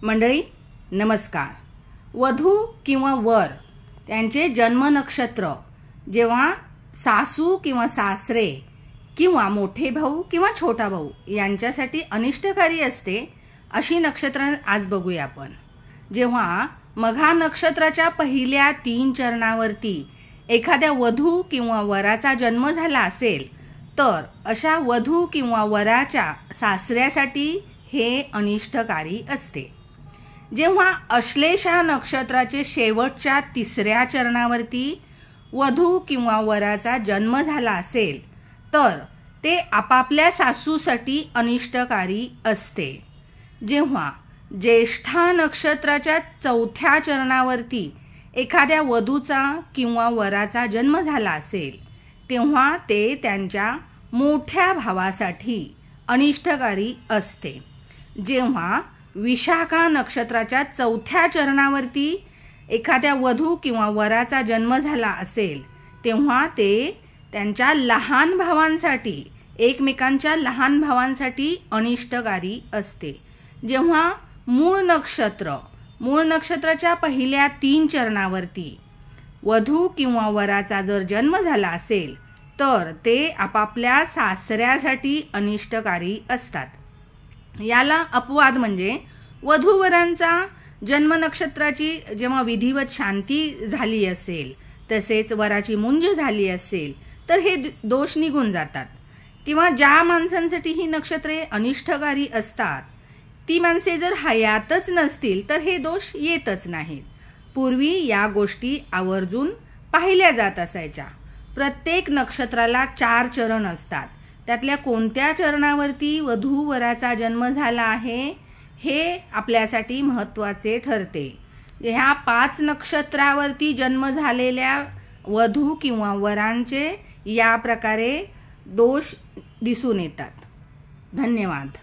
मंडळी नमस्कार। वधू किंवा वर त्यांचे जन्म नक्षत्र जेव्हा सासू किंवा सासरे किंवा मोठे भाऊ किंवा छोटा भाऊ यांच्यासाठी अनिष्टकारी असते अशी नक्षत्र आज बघूया आपण। जेव्हा मघा नक्षत्राच्या पहिल्या 3 चरणावरती एखाद्या वधू किंवा वराचा जन्म झाला असेल तर अशा वधू किंवा वराच्या सासऱ्यासाठी हे अनिष्टकारी असते। जेव्हा अश्लेषा नक्षत्राचे शेवटच्या 3ऱ्या चरणावरती वधू किंवा वराचा जन्म झाला असेल तर ते आपापल्या सासूसाठी अनिष्टकारी असते। जेव्हा ज्येष्ठा नक्षत्राच्या 4थ्या चरणावरती एखाद्या वधूचा किंवा वराचा जन्म झाला असेल तेव्हा ते त्यांच्या मोठ्या भावासाठी अनिष्टकारी असते। जेव्हा विशाखा नक्षत्राच्या 4थ्या चरणावरती एखाद्या वधू किंवा वराचा जन्म झाला असेल तेव्हा ते त्यांच्या लहान भावांसाठी एकमेकांच्या लहान भावांसाठी अनिष्टकारी असते। जेव्हा मूळ नक्षत्राच्या पहिल्या 3 चरणावरती वधू किंवा वराचा जर जन्म झाला असेल तर ते आपापल्या सासऱ्यासाठी अनिष्टकारी असतात। याला अपवाद म्हणजे वधूवरांचा जन्म नक्षत्राची जेव्हा विधिवत शांती झाली असेल तसेच वराची मुंज झाली असेल तर हे दोष निघून जातात। किंवा ज्या माणसांसाठी ही नक्षत्रे अनिष्टकारी असतात ती माणसे जर हयातच नसतील तर हे दोष येतच नाहीत। पूर्वी या गोष्टी आवर्जून पाहिल्या जात असायच्या। प्रत्येक नक्षत्राला 4 चरण असतात। त्यातल्या कोणत्या चरणावरती वधू वराचा जन्म झाला आहे हे आपल्यासाठी महत्त्वाचे ठरते। ह्या 5 नक्षत्रावरती जन्म झालेल्या वधू किंवा वरांचे या प्रकारे दोष दिसून येतात। धन्यवाद।